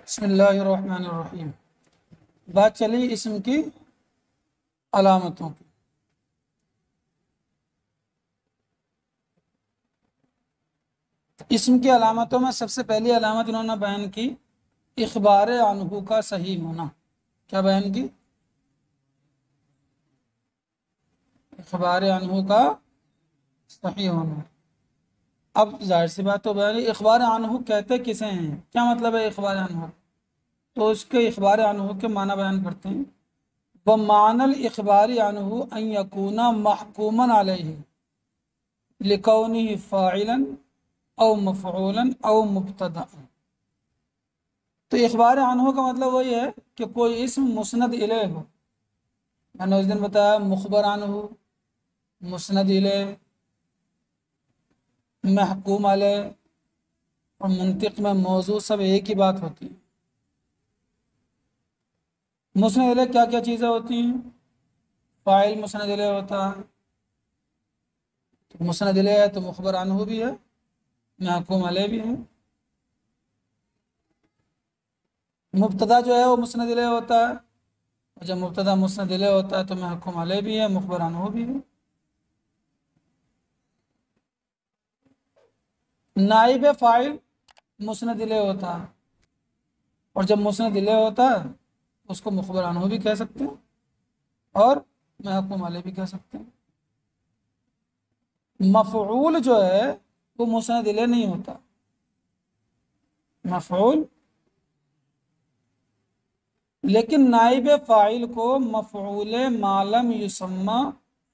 بسم اللہ الرحمن الرحیم۔ بات چلی اسم کی علامتوں کی۔ اسم کی علامتوں میں سب سے پہلی علامت انہوں نے بیان کی اخبار عنہ کا صحیح ہونا۔ کیا بیان کی؟ اخبار عنہ کا صحیح ہونا۔ اب ظاہر سی بات تو بیان اخبار عنہ کہتے کسے ہیں، کیا مطلب ہے اخبار عنہ؟ تو اس کے اخبار عنہ کے معنی بیان کرتے ہیں۔ وَمَعْنَى الْإِخْبَارِ عَنْهُ أَنْ يَكُونَ مَحْكُومًا عَلَيْهِ لِكَوْنِهِ فَاعِلًا أَوْ مَفْعُولًا أَوْ مُبْتَدَأً۔ تو اخبار عنہ کا مطلب وہی ہے کہ کوئی اسم مسند الیہ ہو۔ میں نے اس دن بتایا مخبر عنہ، مسند الیہ، محکوم علیہ اور منطق میں موضوع سب ایک ہی بات ہوتی ہے۔ مسند الیہ کیا کیا چیزیں ہوتی ہیں؟ فاعل مسند الیہ ہوتا ہے، تو مسند الیہ ہے تو مخبر عنہ بھی ہے، محکوم علیہ بھی ہے۔ مبتدا جو ہے وہ مسند الیہ ہوتا ہے، اور جب مبتدا مسند الیہ ہوتا ہے تو محکوم علیہ بھی ہے، مخبر عنہ بھی ہے۔ نائب فاعل مسند الیہ ہوتا ہے، اور جب مسند الیہ ہوتا ہے اس کو مخبر عنہ بھی کہہ سکتے ہیں اور محکوم علیہ بھی کہہ سکتے ہیں۔ مفعول جو ہے وہ مسند الیہ نہیں ہوتا۔ مفعول، لیکن نائب فاعل کو مفعول ما لم یسمى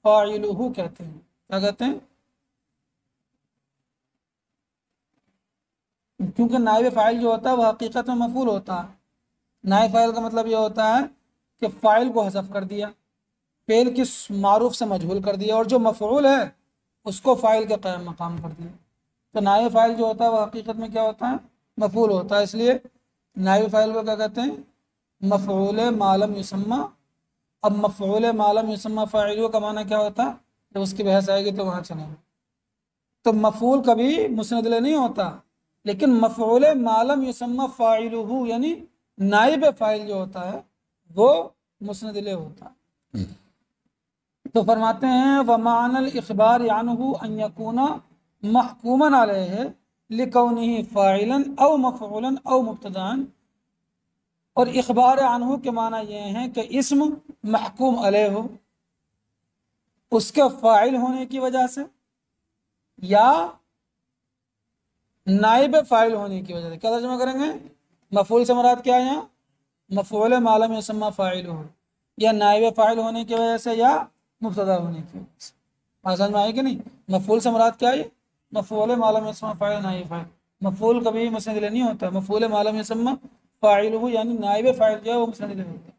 فاعلہ کہتے ہیں۔ کیا کہتے ہیں؟ کیونکہ نائب فاعل جو ہوتا ہے وہ حقیقت میں مفعول ہوتا ہے۔ نائب فاعل کا مطلب یہ ہوتا ہے کہ فاعل کو حذف کر دیا، فعل کی معروف سے مجہول کر دیا، اور جو مفعول ہے اس کو فاعل کے قائم مقام کر دیا۔ تو نائب فاعل جو ہوتا ہے وہ حقیقت میں کیا ہوتا ہے؟ مفعول ہوتا ہے۔ اس لیے نائب فاعل کو کیا کہتے ہیں؟ مفعول ما لم یسمى۔ اب مفعول ما لم یسمى فاعلہ کا معنی کیا ہوتا ہے؟ جب اس کی بحث آئے گی تو وہاں چلیں گے۔ تو مفعول کبھی مسند الیہ نہیں ہوتا، لیکن مفعول ما لم یسمى فاعلہ یعنی نائب فاعل جو ہوتا ہے وہ مسند الیہ ہوتا ہے۔ تو فرماتے ہیں وَمَعْنَى الْإِخْبَارِ عَنْهُ أَنْ يَكُونَ مَحْكُومًا عَلَيْهِ لِكَوْنِهِ فَاعِلًا أَوْ مَفْعُولًا أَوْ مُبْتَدَأً۔ اور اخبار عنہ کے معنی یہ ہیں کہ اسم محکوم علیہ ہو اس کے فاعل ہونے کی وجہ سے یا نائب فاعل ہونے کی وجہ سے۔ کیا ترجمہ کریں گے؟ مفعول سے مراد کیا ہے یہاں؟ مفعول ما لم یسمى فاعلہ، یا نائب فاعل ہونے کی وجہ سے یا مبتدا ہونے کی وجہ سے۔ آسان میں آئے کہ نہیں؟ مفعول سے مراد کیا ہے؟ مفعول ما لم یسمى فاعل، نائب فاعل۔ مفعول کبھی مسند الیہ نہیں ہوتا، مفعول ما لم یسمى فاعلہ یعنی نائب فاعل جو ہے وہ مسند الیہ ہوتا ہے۔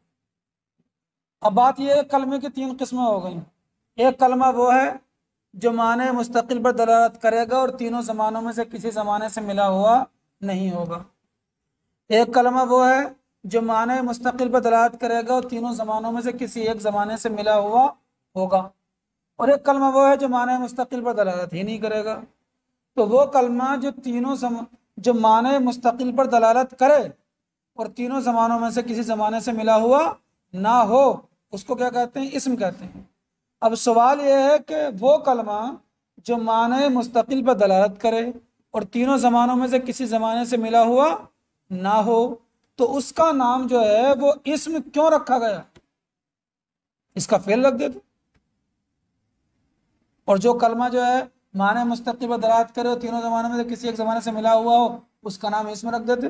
اب بات یہ ہے کلمے کی تین قسمیں ہو گئیں۔ ایک کلمہ وہ ہے جو معنی مستقل پر دلالت کرے گا اور تینوں زمانوں میں سے کسی زمانے سے ملا ہوا نہیں ہوگا۔ ایک کلمہ وہ ہے جو معنی مستقل پر دلالت کرے گا اور تینوں زمانوں میں سے کسی ایک زمانے سے ملا ہوا ہوگا، اور ایک کلمہ وہ ہے جو معنی مستقل پر دلالت ہی نہیں کرے گا۔ تو وہ کلمہ جو معنی مستقل پر دلالت کرے اور تینوں زمانوں میں سے کسی زمانے سے ملا ہوا نہ ہو اس کو کیا کہتے ہیں؟ اسم کہتے ہیں۔ اب سوال یہ ہے کہ وہ کلمہ جو معنی مستقل پر دلالت کرے اور تینوں زمانوں میں سے کسی زمانے سے ملا ہوا نہ ہو تو اس کا نام جو ہے وہ اسم کیوں رکھا گیا؟ اس کا فعل رکھ دیتے۔ اور جو کلمہ جو ہے معنی مستقل پر دلالت کرے اور تینوں زمانوں میں سے کسی ایک زمانے سے ملا ہوا ہو اس کا نام اسم رکھ دیتے۔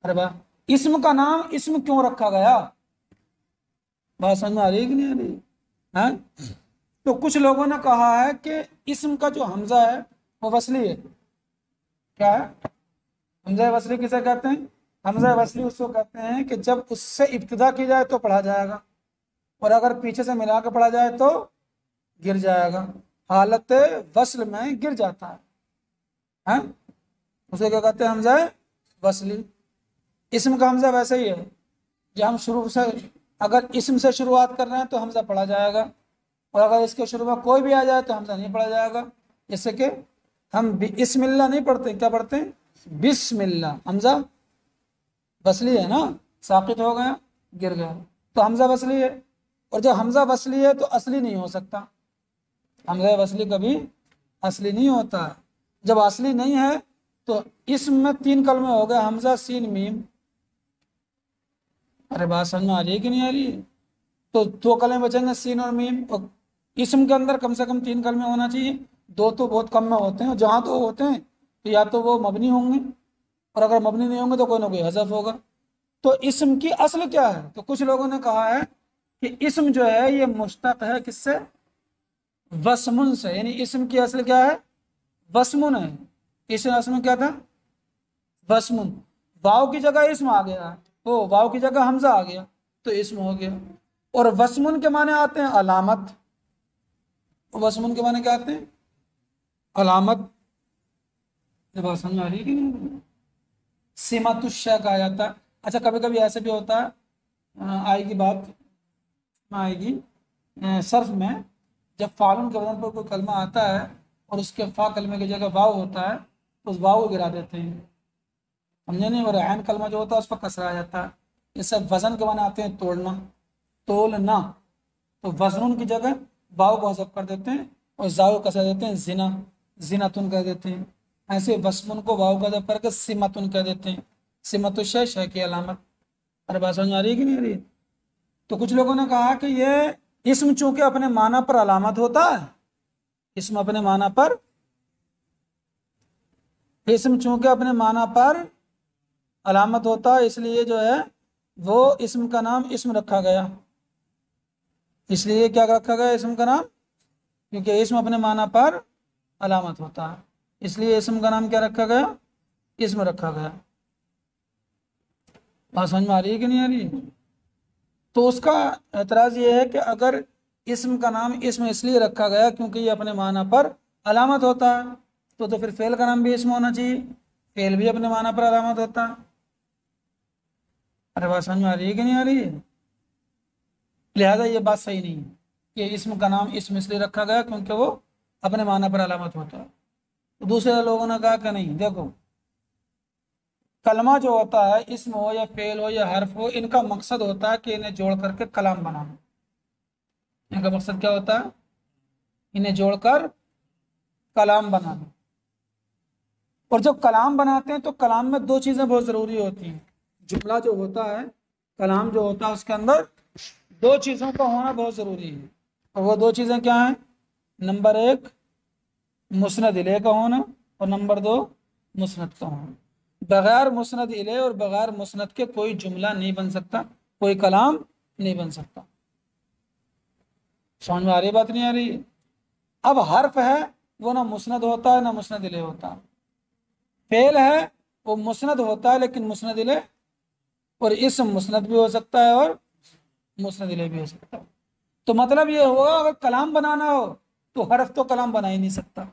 ارے با اسم کا نام اسم کیوں رکھا گیا؟ بات سمجھ میں آ رہی ہے کہ نہیں آ رہی؟ ہاں؟ تو کچھ لوگوں نے کہا ہے کہ اسم کا جو حمزہ ہے وہ وصلی ہے۔ کیا ہے؟ حمزہ وصلی کسے کہتے ہیں؟ حمزہ وصلی اس کو کہتے ہیں کہ جب اس سے ابتدا کی جائے تو پڑھا جائے گا، اور اگر پیچھے سے ملا کے پڑھا جائے تو گر جائے گا، حالت وصل میں گر جاتا ہے۔ ہاں؟ اسے کیا کہتے ہیں؟ حمزہ وصلی۔ اسم کا حمزہ ویسے ہی ہے، جب ہم شروع سے اگر اسم سے شروعات کر رہے ہیں تو حمزہ پڑھا جائے گا، اور اگر اس کے شروع میں کوئی بھی آ جائے تو حمزہ نہیں پڑھا جائے گا۔ جیسے کہ ہم بسم اللہ نہیں پڑھتے، کیا پڑھتے ہیں؟ بسم اللہ، حمزہ وصلی ہے نا، ساقط ہو گیا، گر گیا، تو حمزہ وصلی ہے، اور جب حمزہ وصلی ہے تو اصلی نہیں ہو سکتا، حمزہ وصلی کبھی اصلی نہیں ہوتا، جب اصلی نہیں ہے تو اسم میں 3 کلمے ہو گئے، حمزہ سین میم، ارے بات سمجھ میں آ رہی ہے کہ نہیں آ رہی ہے؟ تو 2 کلمے بچیں گے سین اور میم، اور اسم کے اندر کم سے کم 3 کلمے ہونا چاہیے، 2 تو بہت کم میں ہوتے ہیں، جہاں 2 ہوتے ہیں تو یا تو وہ مبنی ہوں گے، اور اگر مبنی نہیں ہوں گے تو کوئی نہ کوئی حذف ہوگا۔ تو اسم کی اصل کیا ہے؟ تو کچھ لوگوں نے کہا ہے کہ اسم جو ہے یہ مشتق ہے کس سے؟ وسمن سے، یعنی اسم کی اصل کیا ہے؟ وسمن ہے، اسم اصل میں کیا تھا؟ وسمن، واو کی جگہ اسم آ گیا، تو واو کی جگہ حمزہ آ گیا تو اسم ہو گیا، اور وسمن کے معنی آتے ہیں علامت، وسمن کے معنی کیا آتے ہیں؟ علامت، یہ بات سمجھ آ رہی ہے کہ نہیں؟ سمت الشے کہا جاتا ہے۔ اچھا کبھی کبھی ایسے بھی ہوتا ہے، آئے گی بات آئے گی صرف میں، جب فعلن کے وزن پر کوئی کلمہ آتا ہے اور اس کے فا کلمے کی جگہ واو ہوتا ہے تو اس واو کو گرا دیتے ہیں، سمجھے نہیں، اور عین کلمہ جو ہوتا ہے اس پر کسرا آ جاتا ہے، اس سے وزن کے معنی آتے ہیں توڑنا، تولنا، تو وزن کی جگہ واو کو حذف کر دیتے ہیں اور زاو کسرا دیتے ہیں، زنا، زناتن کہہ دیتے ہیں، ایسے وسمن کو واو کا حذف کر کے سمتن کہہ دیتے ہیں، سمت الشے، شے کی علامت۔ ارے بات سمجھ آ رہی ہے کہ نہیں آ رہی؟ تو کچھ لوگوں نے کہا کہ یہ اسم چونکہ اپنے معنی پر علامت ہوتا ہے، اسم اپنے معنی پر، اسم چونکہ اپنے معنی پر علامت ہوتا ہے، اس لیے جو ہے وہ اسم کا نام اسم رکھا گیا، اس لیے کیا رکھا گیا اسم کا نام؟ کیونکہ اسم اپنے معنی پر علامت ہوتا ہے، اس لیے اسم کا نام کیا رکھا گیا؟ اسم رکھا گیا۔ بات سمجھ میں آ رہی ہے کہ نہیں آ رہی؟ تو اس کا اعتراض یہ ہے کہ اگر اسم کا نام اسم اس لیے رکھا گیا کیونکہ یہ اپنے معنی پر علامت ہوتا ہے تو پھر فعل کا نام بھی اسم ہونا چاہیے، فعل بھی اپنے معنی پر علامت ہوتا ہے۔ ارے بات سمجھ میں آ رہی ہے کہ نہیں آ رہی ہے؟ لہذا یہ بات صحیح نہیں ہے کہ اسم کا نام اسم اس لیے رکھا گیا کیونکہ وہ اپنے معنی پر علامت ہوتا ہے۔ تو دوسرے لوگوں نے کہا کہ نہیں، دیکھو کلمہ جو ہوتا ہے، اسم ہو یا فعل ہو یا حرف ہو، ان کا مقصد ہوتا ہے کہ انہیں جوڑ کر کے کلام بنانا، ان کا مقصد کیا ہوتا ہے؟ انہیں جوڑ کر کلام بنانا، اور جب کلام بناتے ہیں تو کلام میں 2 چیزیں بہت ضروری ہوتی ہیں، جملہ جو ہوتا ہے، کلام جو ہوتا ہے اس کے اندر 2 چیزوں کا ہونا بہت ضروری ہے، اور وہ 2 چیزیں کیا ہیں؟ نمبر 1 مسند الیہ کا ہونا، اور نمبر 2 مسند کا ہونا۔ بغیر مسند الیہ اور بغیر مسند کے کوئی جملہ نہیں بن سکتا، کوئی کلام نہیں بن سکتا۔ سمجھ میں آ رہی بات نہیں آ رہی؟ اب حرف ہے وہ نہ مسند ہوتا ہے نہ مسند الیہ ہوتا ہے، فعل ہے وہ مسند ہوتا ہے لیکن مسند الیہ، اور اسم مسند بھی ہو سکتا ہے اور مسند الیہ بھی ہو سکتا ہے۔ تو مطلب یہ ہوا اگر کلام بنانا ہو تو حرف تو کلام بنا ہی نہیں سکتا،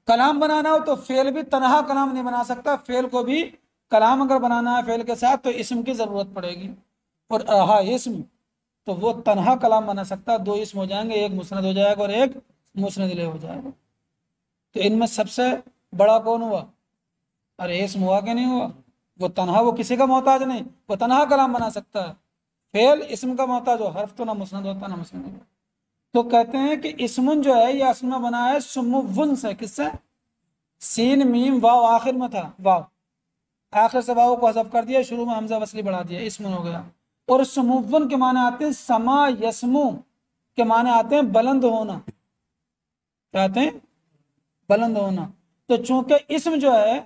کلام بنانا ہو تو فعل بھی تنہا کلام نہیں بنا سکتا، فعل کو بھی کلام اگر بنانا ہے فعل کے ساتھ تو اسم کی ضرورت پڑے گی، اور ہاں اسم تو وہ تنہا کلام بنا سکتا، 2 اسم ہو جائیں گے، ایک مسند ہو جائے گا اور ایک مسند الیہ ہو جائے گا۔ تو ان میں سب سے بڑا کون ہوا؟ ارے اسم ہوا کہ نہیں ہوا؟ وہ تنہا، وہ کسی کا محتاج نہیں، وہ تنہا کلام بنا سکتا ہے، فعل اسم کا محتاج ہو، حرف تو نہ مسند ہوتا نہ مسند الیہ۔ تو کہتے ہیں کہ اسمن جو ہے یہ اصل میں بنا ہے سمون سے، کس سے؟ سین میم واو آخر میں تھا، واو آخر سے واو کو حذف کر دیا، شروع میں حمزہ وصلی بڑھا دیا، اسمن ہو گیا۔ اور سمون کے معنی آتے ہیں سما یسمو کے معنی آتے ہیں بلند ہونا، کیا آتے ہیں؟ بلند ہونا۔ تو چونکہ اسم جو ہے،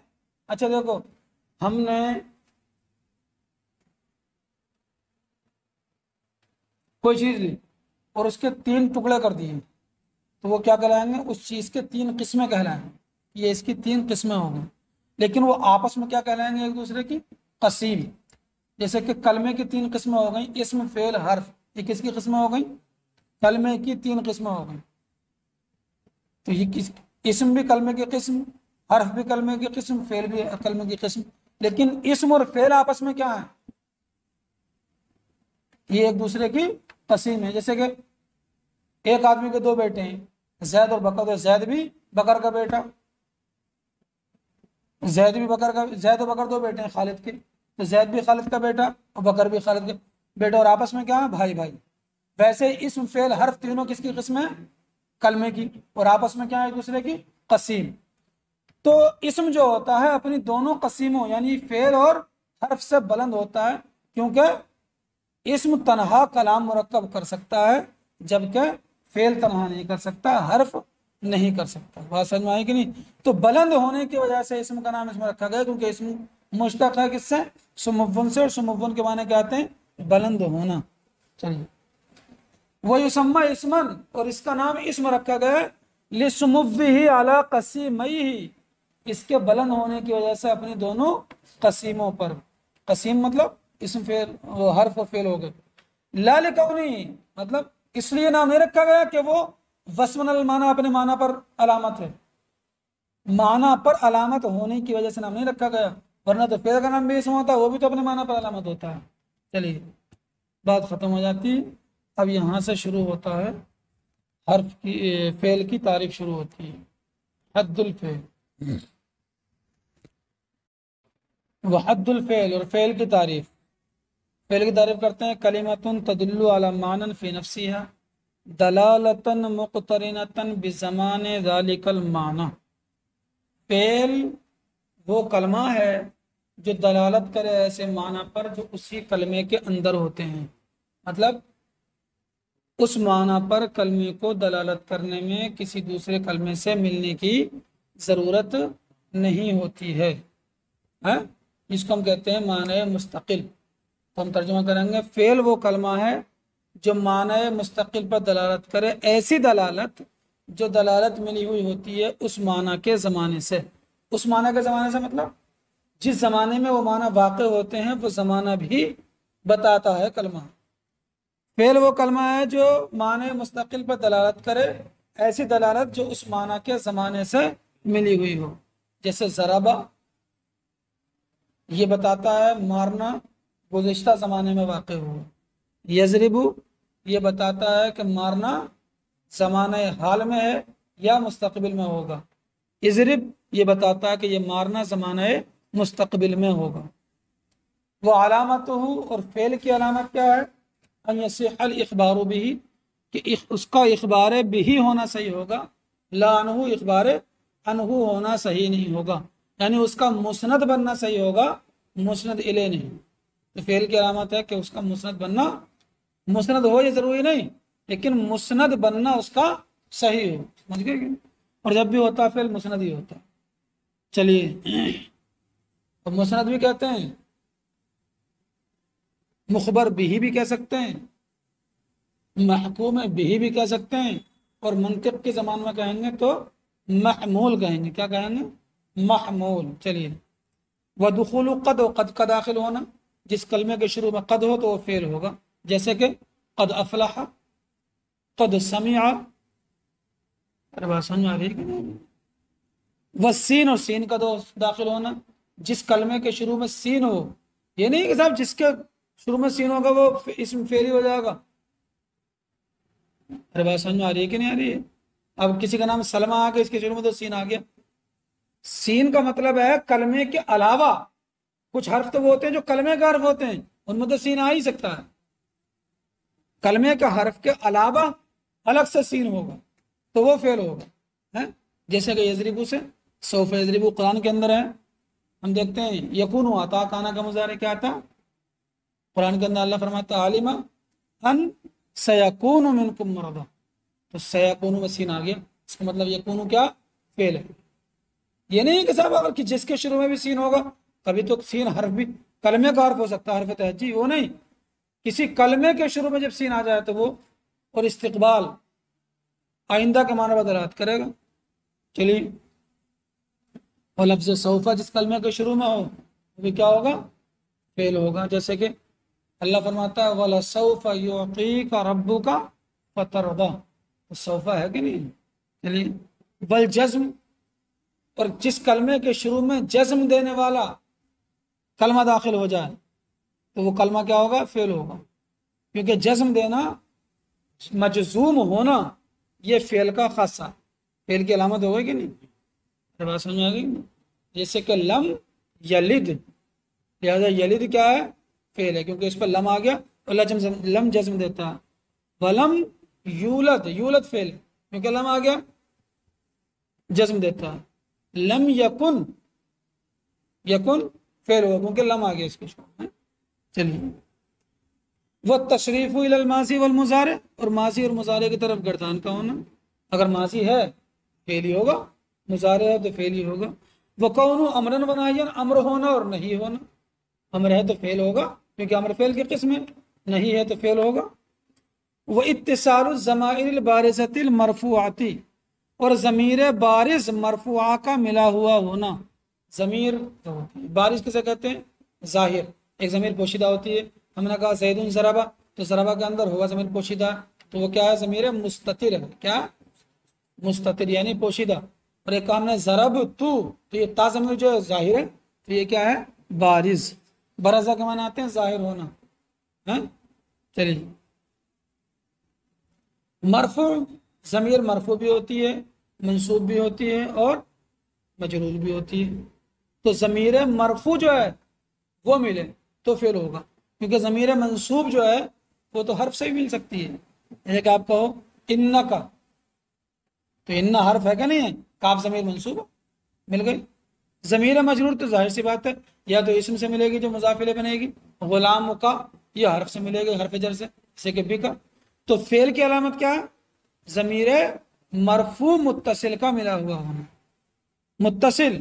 اچھا دیکھو ہم نے کوئی چیز لی اور اس کے 3 ٹکڑے کر دیے تو وہ کیا کہلائیں گے؟ اس چیز کے 3 قسمیں کہلائیں گے، یہ اس کی 3 قسمیں ہوں گی، لیکن وہ آپس میں کیا کہلائیں گے؟ ایک دوسرے کی قسیم۔ جیسے کہ کلمے کی 3 قسمیں ہو گئیں، اسم فعل حرف، یہ کس کی قسمیں ہو گئیں؟ کلمے کی 3 قسمیں ہو گئیں۔ تو یہ اسم بھی کلمے کی قسم، حرف بھی کلمے کی قسم، فعل بھی کلمے کی قسم، لیکن اسم اور فعل آپس میں کیا ہے؟ یہ ایک دوسرے کی قسیم ہے۔ جیسے کہ ایک آدمی کے 2 بیٹے ہیں، زید اور بکر، تو زید بھی بکر کا بیٹا، زید بھی بکر کا، زید و بکر دو بیٹے ہیں خالد کے، تو زید بھی خالد کا بیٹا اور بکر بھی خالد کا بیٹا، اور آپس میں کیا ہے؟ بھائی بھائی۔ ویسے اسم فعل حرف تینوں کس کی قسم ہے؟ کلمے کی، اور آپس میں کیا ہے؟ ایک دوسرے کی قسیم۔ تو اسم جو ہوتا ہے اپنی دونوں قسیموں یعنی فعل اور حرف سے بلند ہوتا ہے، کیونکہ اسم تنہا کلام مرکب کر سکتا ہے جبکہ فعل تنہا نہیں کر سکتا، حرف نہیں کر سکتا۔ بات سمجھ میں آئی کہ نہیں؟ تو بلند ہونے کی وجہ سے اسم کا نام اس میں رکھا گیا، کیونکہ اسم مشتق ہے کس سے؟ سمون سے، اور سمون کے معنی کیا آتے ہیں؟ بلند ہونا۔ چلیے، وہ یسمى اسمن، اور اس کا نام اسم رکھا گیا لسموه علی قسیمیہ، اس کے بلند ہونے کی وجہ سے اپنی دونوں قسیموں پر۔ قسیم مطلب اسم فعل، حرف و فعل ہو گئے۔ لا لکونی مطلب اس لیے نام نہیں رکھا گیا کہ وہ وصفن المعنی اپنے معنی پر علامت ہے، معنی پر علامت ہونے کی وجہ سے نام نہیں رکھا گیا، ورنہ تو فعل کا نام بھی اسم ہوتا ہے، وہ بھی تو اپنے معنی پر علامت ہوتا ہے۔ چلیے، بات ختم ہو جاتی ہے۔ اب یہاں سے شروع ہوتا ہے حرف کی فعل کی تعریف شروع ہوتی ہے۔ حد الفعل، وہ حد الفعل اور فعل کی تعریف۔ فعل کی تعریف کرتے ہیں کلمۃ تدل علی معنی فی نفسها دلالۃ مقترنۃ بزمان ذلک المعنی۔ فعل وہ کلمہ ہے جو دلالت کرے ایسے معنی پر جو اسی کلمے کے اندر ہوتے ہیں، مطلب اس معنی پر کلمے کو دلالت کرنے میں کسی دوسرے کلمے سے ملنے کی ضرورت نہیں ہوتی ہے، جس کو ہم کہتے ہیں معنی مستقل۔ تو ہم ترجمہ کریں گے فعل وہ کلمہ ہے جو معنی مستقل پر دلالت کرے، ایسی دلالت جو دلالت ملی ہوئی ہوتی ہے اس معنی کے زمانے سے۔ اس معنی کے زمانے سے مطلب جس زمانے میں وہ معنی واقع ہوتے ہیں وہ زمانہ بھی بتاتا ہے کلمہ۔ فعل وہ کلمہ ہے جو معنی مستقل پر دلالت کرے، ایسی دلالت جو اس معنی کے زمانے سے ملی ہوئی ہو، جیسے ضربہ یہ بتاتا ہے مارنا گزشتہ زمانے میں واقع ہوا، یضرب یہ بتاتا ہے کہ مارنا زمانہ حال میں ہے یا مستقبل میں ہوگا، اضرب یہ بتاتا ہے کہ یہ مارنا زمانہ مستقبل میں ہوگا۔ وہ علامت ہو، اور فعل کی علامت کیا ہے؟ ان یصح الاخبار به، کہ اس کا اخبار بھی ہونا صحیح ہوگا، لا عنہ اخبار عنہ ہونا صحیح نہیں ہوگا، یعنی اس کا مسند بننا صحیح ہوگا، مسند الیہ نہیں۔ تو فعل کی علامت ہے کہ اس کا مسند بننا، مسند ہو یہ ضروری نہیں لیکن مسند بننا اس کا صحیح ہو، سمجھ گئے کہ؟ اور جب بھی ہوتا ہے فعل مسند ہی ہوتا ہے۔ چلیے، اور مسند بھی کہتے ہیں، مخبر بھی کہہ سکتے ہیں، محکوم بھی کہہ سکتے ہیں، اور منطق کے زمان میں کہیں گے تو محمول کہیں گے۔ کیا کہیں گے؟ محمول۔ چلیے، ودخول قد، و قد کا داخل ہونا، جس کلمے کے شروع میں قد ہو تو وہ فعل ہوگا، جیسے کہ قد افلح، قد سمع، ارے بات سمجھ آ رہی ہے کہ نہیں؟ والسین، اور سین کا داخل ہونا، جس کلمے کے شروع میں سین ہو، یہ نہیں کہ صاحب جس کے شروع میں سین ہوگا وہ اسم فعلی ہو جائے گا۔ ارے بات سمجھ میں آ رہی ہے کہ نہیں آ رہی ہے؟ اب کسی کا نام سلمہ آ گیا، اس کے شروع میں تو سین آ گیا۔ سین کا مطلب ہے کلمے کے علاوہ کچھ حرف تو وہ ہوتے ہیں جو کلمے کا حرف ہوتے ہیں، ان میں تو سین آ ہی سکتا ہے، کلمے کا حرف کے علاوہ الگ سے سین ہوگا تو وہ فعل ہوگا، جیسے کہ یضربو سے سوف یضربو قرآن کے اندر ہے، ہم دیکھتے ہیں یکون آتا، کانا کا مضارع کیا آتا قرآن کے اندر؟ اللہ فرماتا عالمہ ان سیکون منکم مرضی، تو سیکون میں سین آ گیا، اس کا مطلب یکون کیا؟ فعل ہے۔ یہ نہیں کہ صاحب اگر جس کے شروع میں بھی سین ہوگا، کبھی تو سین حرف بھی کلمے کا حرف ہو سکتا ہے، حرف تہجی، وہ نہیں، کسی کلمے کے شروع میں جب سین آ جائے تو وہ، اور استقبال آئندہ کے معنی بدلات کرے گا۔ چلیے، اور لفظ سوفا جس کلمے کے شروع میں ہو وہ کیا ہوگا؟ فعل ہوگا، جیسے کہ اللہ فرماتا ہے وَلَسَوْفَ يُعْطِيكَ رَبُّكَ فَتَرْضَىٰ، تو سوفا ہے کہ نہیں؟ چلیے، والجزم، اور جس کلمے کے شروع میں جزم دینے والا کلمہ داخل ہو جائے تو وہ کلمہ کیا ہوگا؟ فعل ہوگا، کیونکہ جزم دینا، مجزوم ہونا یہ فعل کا خاصہ، فعل کی علامت ہوگی کہ نہیں؟ بات سمجھ آ گئی؟ جیسے کہ لم یلد، لہذا یلد کیا ہے؟ فعل ہے، کیونکہ اس پر لم آ گیا اور لم جزم دیتا ہے۔ ولم یولد، یولد فعل ہے کیونکہ لم آ گیا جزم دیتا ہے۔ لم یکن، یکن فعل ہوا کیونکہ لم آ گیا اس کے شروع میں۔ چلیے، وہ تشریف الی الماضی والمضارع، اور ماضی اور مضارع کی طرف گردان کا ہونا۔ اگر ماضی ہے فعل ہی ہوگا، مضارع ہے تو فعل ہی ہوگا۔ وہ کون امرن ونہین، امر ہونا اور نہیں ہونا، امر ہے تو فعل ہوگا کیونکہ امر فعل کی قسم ہے، نہیں ہے تو فعل ہوگا۔ وہ اتصال الضمائر البارزۃ المرفوعۃ، اور ضمیر بارز مرفوعہ کا ملا ہوا ہونا۔ ضمیر بارز کسے کہتے ہیں؟ ظاہر، ایک ضمیر پوشیدہ ہوتی ہے، ہم نے کہا زید ضربہ، تو ضربہ کے اندر ہوگا ضمیر پوشیدہ، تو وہ کیا ہے؟ ضمیر مستتر ہے، کیا؟ مستتر یعنی پوشیدہ۔ اور ایک کام نے ضرب تو یہ تا ضمیر جو ہے ظاہر ہے، تو یہ کیا ہے؟ بارز۔ برزہ کے معنی آتے ہیں ظاہر ہونا۔ ہاں چلیے، مرفوع ضمیر مرفوع بھی ہوتی ہے، منصوب بھی ہوتی ہے اور مجرور بھی ہوتی ہے۔ تو ضمیر مرفوع جو ہے وہ ملے تو فعل ہوگا، کیونکہ ضمیر منصوب جو ہے وہ تو حرف سے بھی مل سکتی ہے۔ جیسے کہ آپ کہو ان کا، تو ان حرف ہے کہ نہیں ہے؟ کاف ضمیر منصوب مل گئی۔ ضمیر مجرور تو ظاہر سی بات ہے، یا تو اسم سے ملے گی جو مضاف الیہ بنے گی، غلام کا یہ حرف سے ملے گی، حرف جر سے، جیسے کہ بھی کا۔ تو فعل کی علامت کیا ہے؟ ضمیر مرفوع متصل کا ملا ہوا ہونا۔ متصل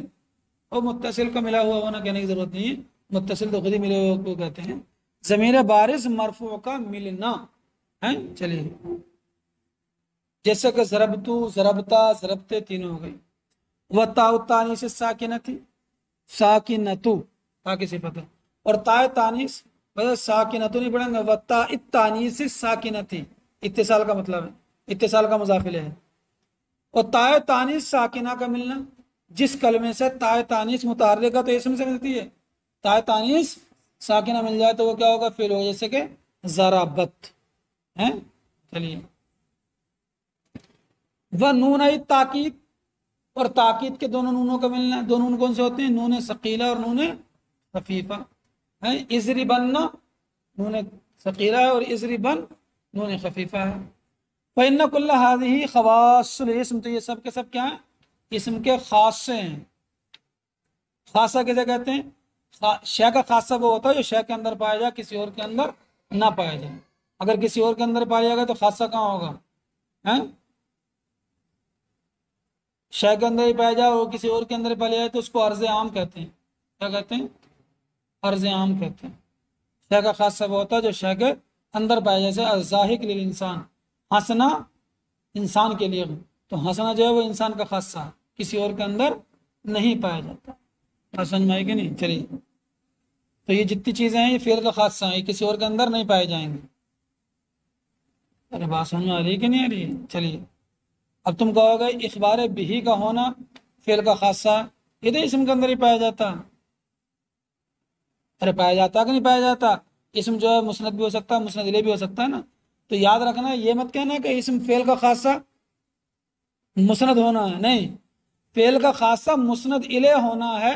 اور متصل کا ملا ہوا ہونا کہنے کی ضرورت نہیں ہے، متصل تو خود ہی ملے ہوئے کو کہتے ہیں۔ ضمیر بارز مرفوع کا ملنا ہے۔ چلیے، جیسے کہ ضربتو، ضربتا، ضربتے تینوں ہو گئی۔ وہ تاء تانیث ساکنۃ، ساکنتو تا کی صفت ہے، اور تاء تانیث ساکنتو نہیں پڑھیں گے، وہ تاء تانیث ساکنۃ، اتصال کا مطلب ہے، اتصال کا مضاف الیہ ہے۔ اور تاء تانیث ساکنہ کا ملنا، جس کلمے سے تاء تانیث متحرکہ تو اسم سے ملتی ہے، تاء تانیث ساکنہ مل جائے تو وہ کیا ہوگا؟ فعل ہوگا، جیسے کہ ضربت ہے۔ چلیے، وہ نون تاکید، اور تاکید کے دونوں نونوں کا ملنا، دو نون کون سے ہوتے ہیں؟ نون ثقیلہ اور نون خفیفہ ہے۔ اضربن نون ثقیلہ ہے اور اضربن نون خفیفہ ہے۔ فإن كل هذه خواص الاسم، تو یہ سب کے سب کیا ہیں؟ اسم کے خاصے ہیں۔ خاصہ کسے کہتے ہیں؟ شے کا خاصہ وہ ہوتا ہے جو شے کے اندر پایا جائے، کسی اور کے اندر نہ پایا جائے۔ اگر کسی اور کے اندر پایا جائے گا تو خاصہ کہاں ہوگا؟ شے کے اندر ہی پایا جائے اور کسی اور کے اندر پایا جائے تو اس کو عرض عام کہتے ہیں۔ کیا کہتے ہیں؟ عرض عام کہتے ہیں۔ شے کا خاصہ وہ ہوتا ہے جو شے کے اندر پایا جائے، جیسے الضاحک للانسان، ہنسنا انسان کے لیے، تو ہنسنا جو ہے وہ انسان کا خاصہ ہے، کسی اور کے اندر نہیں پایا جاتا۔ سمجھ میں آئے گی نہیں؟ چلیے، تو یہ جتنی چیزیں ہیں یہ فعل کا خاصہ ہیں، یہ کسی اور کے اندر نہیں پائے جائیں گے۔ ارے بات سمجھ میں آ رہی ہے کہ نہیں آ رہی ہے؟ چلیے، اب تم کہو گے اخبار بھی کا ہونا فعل کا خاصہ، یہ تو اسم کے اندر ہی پایا جاتا۔ ارے پایا جاتا کہ نہیں پایا جاتا؟ اسم جو ہے مسند بھی ہو سکتا ہے، مسند الیہ بھی ہو سکتا ہے نا۔ تو یاد رکھنا، یہ مت کہنا کہ اسم فعل کا خاصہ مسند ہونا ہے، نہیں، فعل کا خاصہ مسند الیہ ہونا ہے،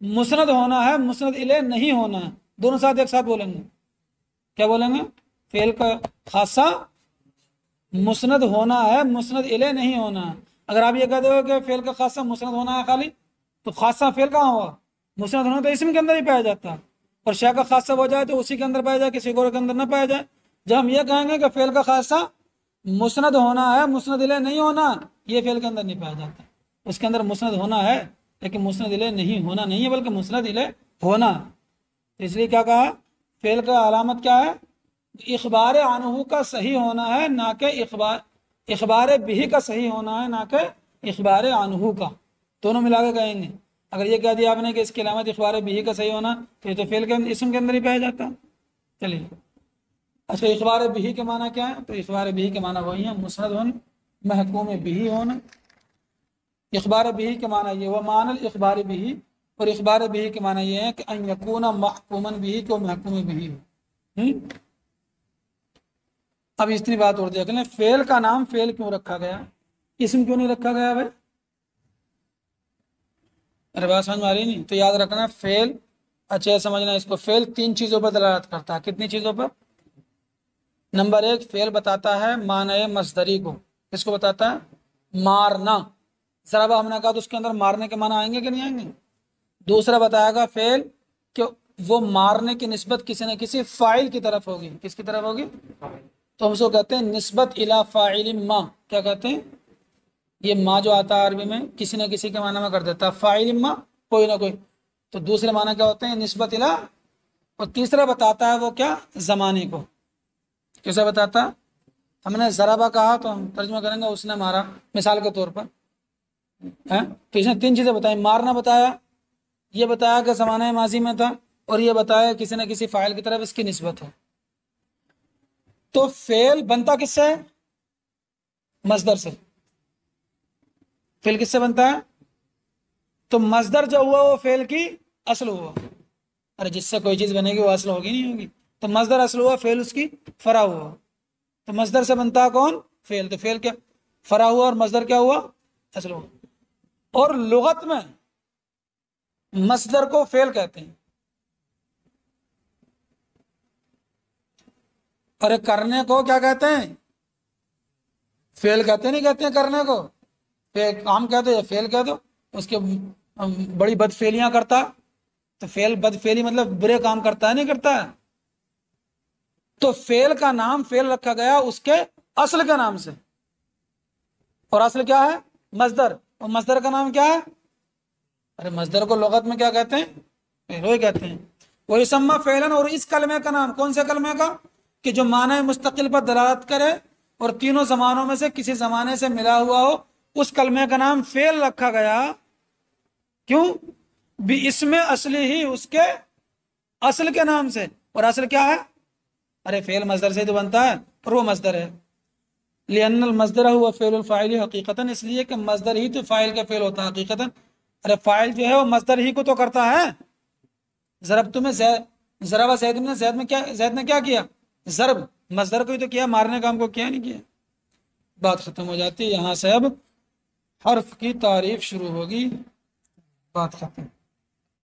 مسند ہونا ہے، مسند الیہ نہیں ہونا ہے۔ دونوں ساتھ ایک ساتھ بولیں گے، کیا بولیں گے؟ فعل کا خاصہ مسند ہونا ہے، مسند الیہ نہیں ہونا ہے۔ اگر آپ یہ کہتے ہو کہ فعل کا خاصہ مسند ہونا ہے خالی، تو خاصہ فعل کہاں ہوا؟ مسند ہونا تو اسم کے اندر ہی پایا جاتا ہے، اور شے کا خاصہ ہو جائے تو اسی کے اندر پایا جائے، کسی اور کے اندر نہ پایا جائے۔ جب ہم یہ کہیں گے کہ فعل کا خاصہ مسند ہونا ہے، مسند الیہ نہیں ہونا، یہ فعل کے اندر نہیں پایا جاتا، اس کے اندر مسند ہونا ہے لیکن مسند الیہ نہیں ہونا نہیں ہے، بلکہ مسند الیہ ہونا ہے۔ اس لیے کیا کہا؟ فعل کا علامت کیا ہے؟ اخبار عنہ کا صحیح ہونا ہے، نہ کہ اخبار بھی کا صحیح ہونا ہے، نہ کہ اخبار عنہ کا، دونوں ملا کے کہیں گے۔ اگر یہ کہہ دیا آپ نے کہ اس کی علامت اخبار بھی کا صحیح ہونا، تو یہ تو فعل کے اسم کے اندر ہی پایا جاتا۔ چلیے، اچھا، اخبار بھی کے معنی کیا ہے؟ تو اخبار بھی کے معنی وہی ہے، مسند ہونا، محکوم بھی ہونا۔ اخبار بھی کے معنی یہ وہ معنی الاخبار بھی، اور اخبار بھی کے معنی یہ ہے کہ ان یکون محکوما بھی، کو محکوم بھی ہو۔ اب اتنی بات اور دیکھ لیں، فعل کا نام فعل کیوں رکھا گیا، اسم کیوں نہیں رکھا گیا بھائی؟ ارے بات سمجھ میں آ رہی نہیں؟ تو یاد رکھنا فعل، اچھا سمجھنا اس کو، فعل 3 چیزوں پر دلالت کرتا ہے. کتنی چیزوں پر؟ نمبر 1، فعل بتاتا ہے معنی مصدری کو. کس کو بتاتا ہے؟ مارنا. ضرب ہم نے کہا تو اس کے اندر مارنے کے معنی آئیں گے کہ نہیں آئیں گے؟ دوسرا بتائے گا فعل کہ وہ مارنے کی نسبت کسی نہ کسی فاعل کی طرف ہوگی. کس کی طرف ہوگی؟ تو ہم اس کو کہتے ہیں نسبت الی فاعل ما. کیا کہتے ہیں؟ یہ ما جو آتا ہے عربی میں کسی نہ کسی کے معنی میں کر دیتا ہے فاعل ما، کوئی نہ کوئی. تو دوسرے معنی کیا ہوتے ہیں؟ نسبت الی. اور تیسرا بتاتا ہے وہ کیا؟ زمانے کو. کیسے بتاتا؟ ہم نے ضربہ کہا تو ہم ترجمہ کریں گے اس نے مارا، مثال کے طور پر. تو اس نے 3 چیزیں بتائی، مارنا بتایا، یہ بتایا کہ زمانہ ماضی میں تھا، اور یہ بتایا کسی نہ کسی فاعل کی طرف اس کی نسبت ہے. تو فعل بنتا کس سے؟ مصدر سے. فعل کس سے بنتا ہے؟ تو مصدر جو ہوا وہ فعل کی اصل ہوا. ارے جس سے کوئی چیز بنے گی وہ اصل ہوگی نہیں ہوگی؟ تو مصدر اصل ہوا، فعل اس کی فرع ہوا. تو مصدر سے بنتا ہے کون؟ فعل. تو فعل کیا؟ فرع ہوا، اور مصدر کیا ہوا؟ اصل ہوا. اور لغت میں مصدر کو فعل کہتے ہیں. اور کرنے کو کیا کہتے ہیں؟ فعل کہتے نہیں کہتے ہیں کرنے کو؟ کام کہہ دو یا فعل کہہ دو. اس کے بڑی بد فعلیاں کرتا، تو فعل بد فعلی مطلب برے کام کرتا ہے نہیں کرتا ہے. تو فعل کا نام فعل رکھا گیا اس کے اصل کے نام سے. اور اصل کیا ہے؟ مصدر. اور مصدر کا نام کیا ہے؟ ارے مصدر کو لغت میں کیا کہتے ہیں؟ فعل ہی کہتے ہیں. وہ یسمى فعلا. اور اس کلمے کا نام کون سے کلمے کا؟ کہ جو معنی مستقل پر دلالت کرے اور تینوں زمانوں میں سے کسی زمانے سے ملا ہوا ہو، اس کلمے کا نام فعل رکھا گیا. کیوں؟ بھی اس میں اصلی ہی اس کے اصل کے نام سے. اور اصل کیا ہے؟ ارے فعل مصدر سے تو بنتا ہے، اور وہ مصدر ہے. لأن المصدر هو فعل الفاعل حقیقتاً. اس لیے کہ مصدر ہی تو فاعل کا فعل ہوتا ہے حقیقتاً. ارے فاعل جو ہے وہ مصدر ہی کو تو کرتا ہے. ضرب تمہیں ضرب زید نے، زید نے کیا کیا؟ ضرب. مصدر کو ہی تو کیا، مارنے کام کو کیا نہیں کیا. بات ختم ہو جاتی ہے. یہاں سے اب حرف کی تعریف شروع ہوگی. بات ختم.